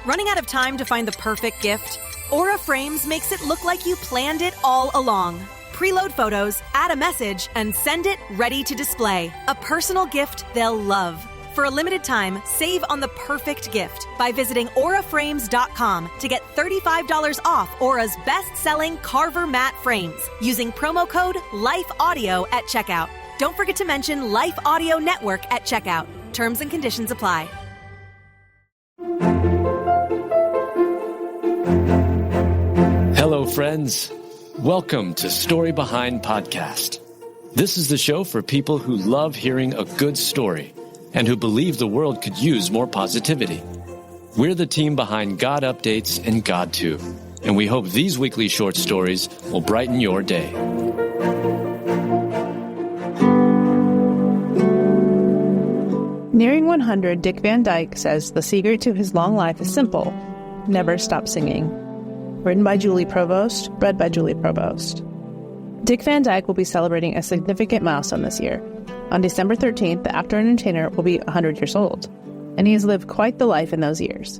Running out of time to find the perfect gift? Aura Frames makes it look like you planned it all along. Preload photos, add a message, and send it ready to display. A personal gift they'll love. For a limited time, save on the perfect gift by visiting auraframes.com to get $35 off Aura's best-selling Carver matte frames using promo code LIFEAUDIO at checkout. Don't forget to mention Life Audio Network at checkout. Terms and conditions apply. Hello, friends. Welcome to Story Behind Podcast. This is the show for people who love hearing a good story and who believe the world could use more positivity. We're the team behind GodUpdates and God2, and we hope these weekly short stories will brighten your day. Nearing 100, Dick Van Dyke says the secret to his long life is simple: never stop singing. Written by Julie Provost, read by Julie Provost. Dick Van Dyke will be celebrating a significant milestone this year. On December 13th, the actor and entertainer will be 100 years old, and he has lived quite the life in those years.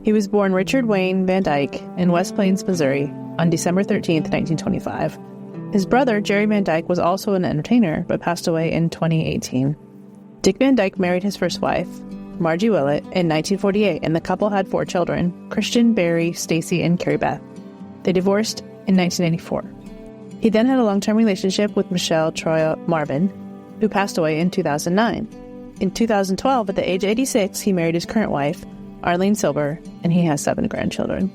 He was born Richard Wayne Van Dyke in West Plains, Missouri, on December 13th, 1925. His brother, Jerry Van Dyke, was also an entertainer, but passed away in 2018. Dick Van Dyke married his first wife, Margie Willett, in 1948, and the couple had 4 children: Christian, Barry, Stacy, and Carrie Beth. They divorced in 1984. He then had a long-term relationship with Michelle Troy Marvin, who passed away in 2009. In 2012, at the age of 86, he married his current wife, Arlene Silver, and he has 7 grandchildren.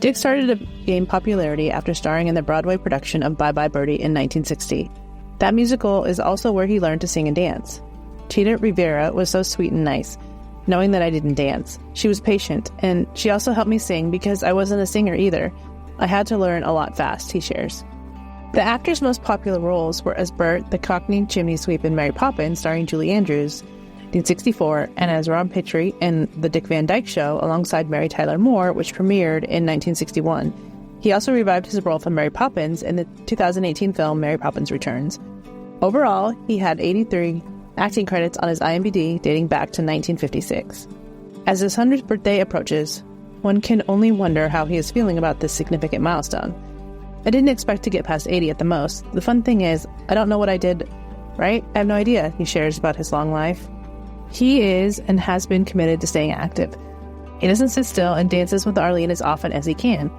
Dick started to gain popularity after starring in the Broadway production of Bye Bye Birdie in 1960. That musical is also where he learned to sing and dance. Tita Rivera was so sweet and nice, knowing that I didn't dance. She was patient, and she also helped me sing because I wasn't a singer either. I had to learn a lot fast, he shares. The actor's most popular roles were as Bert, the Cockney chimney sweep in Mary Poppins, starring Julie Andrews, 1964, and as Rob Petrie in The Dick Van Dyke Show alongside Mary Tyler Moore, which premiered in 1961. He also revived his role from Mary Poppins in the 2018 film Mary Poppins Returns. Overall, he had 83 acting credits on his IMDb dating back to 1956. As his 100th birthday approaches, one can only wonder how he is feeling about this significant milestone. I didn't expect to get past 80 at the most. The fun thing is, I don't know what I did right. I have no idea, he shares about his long life. He is and has been committed to staying active. He doesn't sit still and dances with Arlene as often as he can.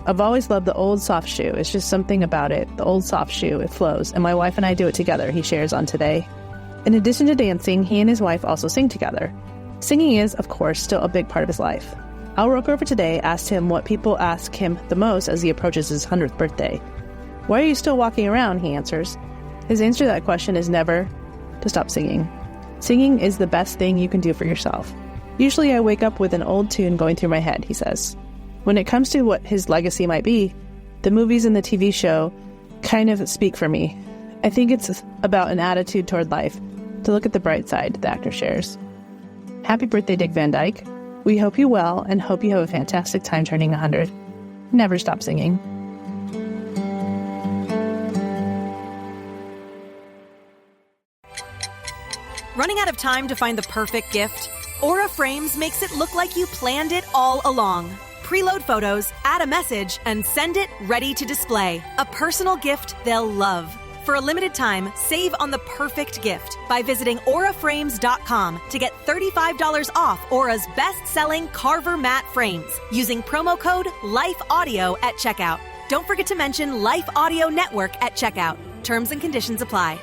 I've always loved the old soft shoe. It's just something about it. The old soft shoe, it flows, and my wife and I do it together, he shares on Today. In addition to dancing, he and his wife also sing together. Singing is, of course, still a big part of his life. Al Roker for Today asked him what people ask him the most as he approaches his 100th birthday. Why are you still walking around, he answers. His answer to that question is never to stop singing. Singing is the best thing you can do for yourself. Usually I wake up with an old tune going through my head, he says. When it comes to what his legacy might be, the movies and the TV show kind of speak for me. I think it's about an attitude toward life, to look at the bright side, the actor shares. Happy birthday, Dick Van Dyke. We hope you well and hope you have a fantastic time turning 100. Never stop singing. Running out of time to find the perfect gift? Aura Frames makes it look like you planned it all along. Preload photos, add a message, and send it ready to display. A personal gift they'll love. For a limited time, save on the perfect gift by visiting auraframes.com to get $35 off Aura's best-selling Carver matte frames using promo code LIFEAUDIO at checkout. Don't forget to mention Life Audio Network at checkout. Terms and conditions apply.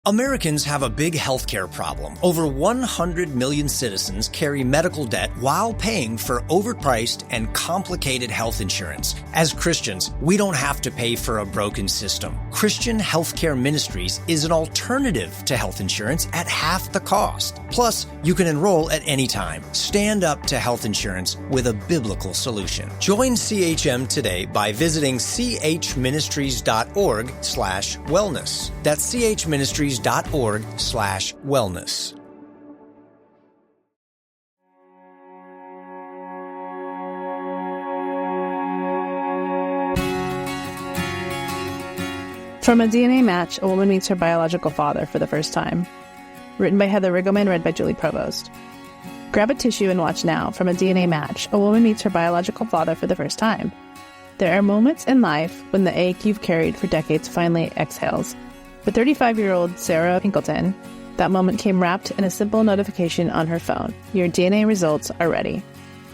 Americans have a big healthcare problem. Over 100 million citizens carry medical debt while paying for overpriced and complicated health insurance. As Christians, we don't have to pay for a broken system. Christian Healthcare Ministries is an alternative to health insurance at half the cost. Plus, you can enroll at any time. Stand up to health insurance with a biblical solution. Join CHM today by visiting chministries.org/wellness. That's chministries.org/wellness. From a DNA match, a woman meets her biological father for the first time. Written by Heather Riggleman, read by Julie Provost. Grab a tissue and watch now. From a DNA match, a woman meets her biological father for the first time. There are moments in life when the ache you've carried for decades finally exhales. For 35-year-old Sarah Pinkleton, that moment came wrapped in a simple notification on her phone. Your DNA results are ready.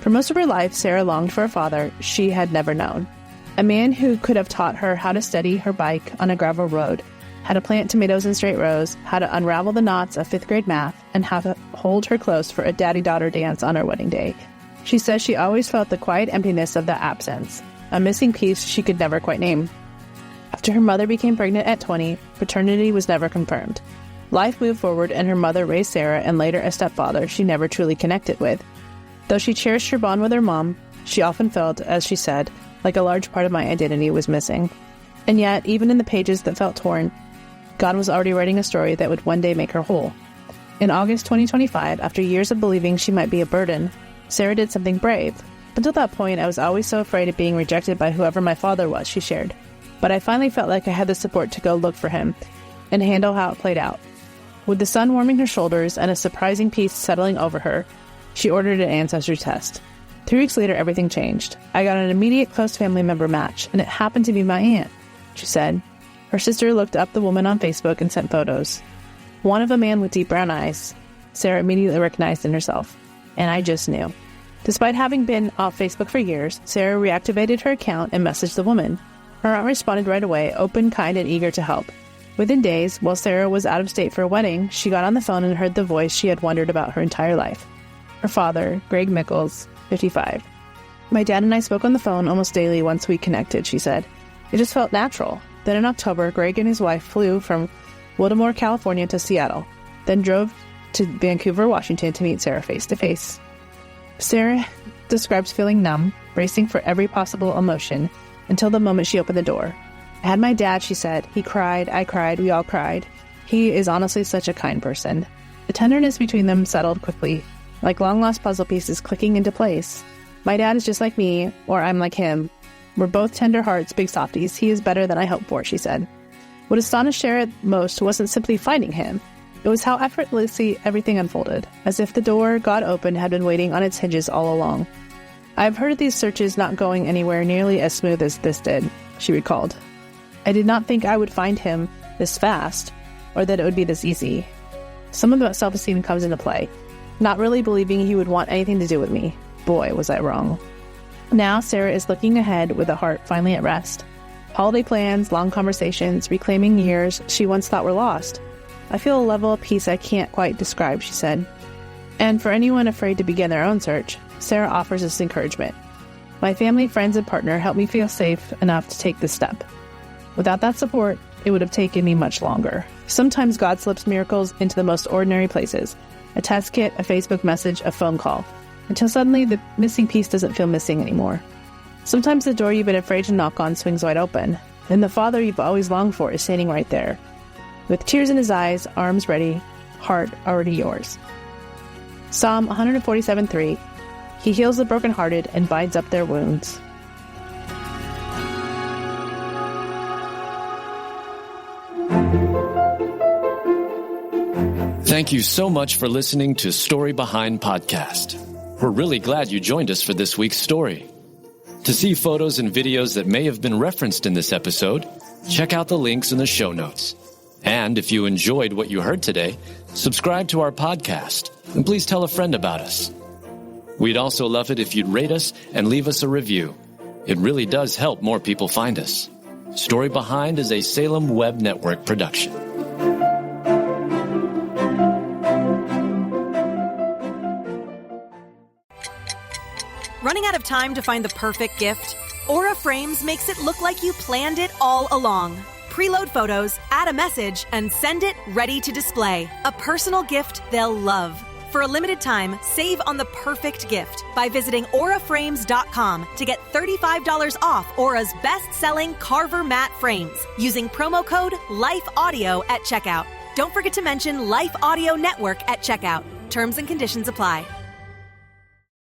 For most of her life, Sarah longed for a father she had never known. A man who could have taught her how to steady her bike on a gravel road, how to plant tomatoes in straight rows, how to unravel the knots of 5th grade math, and how to hold her close for a daddy-daughter dance on her wedding day. She says she always felt the quiet emptiness of that absence, a missing piece she could never quite name. After her mother became pregnant at 20, paternity was never confirmed. Life moved forward and her mother raised Sarah and later a stepfather she never truly connected with. Though she cherished her bond with her mom, she often felt, as she said, like a large part of my identity was missing. And yet, even in the pages that felt torn, God was already writing a story that would one day make her whole. In August 2025, after years of believing she might be a burden, Sarah did something brave. Until that point, I was always so afraid of being rejected by whoever my father was, she shared. But I finally felt like I had the support to go look for him and handle how it played out. With the sun warming her shoulders and a surprising peace settling over her, she ordered an ancestry test. 3 weeks later, everything changed. I got an immediate close family member match, and it happened to be my aunt, she said. Her sister looked up the woman on Facebook and sent photos. One of a man with deep brown eyes. Sarah immediately recognized in herself. And I just knew. Despite having been off Facebook for years, Sarah reactivated her account and messaged the woman. Her aunt responded right away, open, kind, and eager to help. Within days, while Sarah was out of state for a wedding, she got on the phone and heard the voice she had wondered about her entire life. Her father, Greg Mickles, 55. My dad and I spoke on the phone almost daily once we connected, she said. It just felt natural. Then in October, Greg and his wife flew from Wildomore, California to Seattle, then drove to Vancouver, Washington to meet Sarah face to face. Sarah describes feeling numb, bracing for every possible emotion, until the moment she opened the door. I had my dad, she said. He cried, I cried, we all cried. He is honestly such a kind person. The tenderness between them settled quickly, like long-lost puzzle pieces clicking into place. My dad is just like me, or I'm like him. We're both tender hearts, big softies. He is better than I hoped for, she said. What astonished Sarah most wasn't simply finding him. It was how effortlessly everything unfolded, as if the door God opened had been waiting on its hinges all along. I've heard of these searches not going anywhere nearly as smooth as this did, she recalled. I did not think I would find him this fast, or that it would be this easy. Some of that self-esteem comes into play, not really believing he would want anything to do with me. Boy, was I wrong. Now Sarah is looking ahead with a heart finally at rest. Holiday plans, long conversations, reclaiming years she once thought were lost. I feel a level of peace I can't quite describe, she said. And for anyone afraid to begin their own search, Sarah offers this encouragement. My family, friends, and partner helped me feel safe enough to take this step. Without that support, it would have taken me much longer. Sometimes God slips miracles into the most ordinary places. A test kit, a Facebook message, a phone call. Until suddenly the missing piece doesn't feel missing anymore. Sometimes the door you've been afraid to knock on swings wide open, and the father you've always longed for is standing right there. With tears in his eyes, arms ready, heart already yours. Psalm 147:3. He heals the brokenhearted and binds up their wounds. Thank you so much for listening to Story Behind Podcast. We're really glad you joined us for this week's story. To see photos and videos that may have been referenced in this episode, check out the links in the show notes. And if you enjoyed what you heard today, subscribe to our podcast, and please tell a friend about us. We'd also love it if you'd rate us and leave us a review. It really does help more people find us. Story Behind is a Salem Web Network production. Running out of time to find the perfect gift? Aura Frames makes it look like you planned it all along. Preload photos, add a message, and send it ready to display. A personal gift they'll love. For a limited time, save on the perfect gift by visiting auraframes.com to get $35 off Aura's best-selling Carver matte frames using promo code LIFEAUDIO at checkout. Don't forget to mention Life Audio Network at checkout. Terms and conditions apply.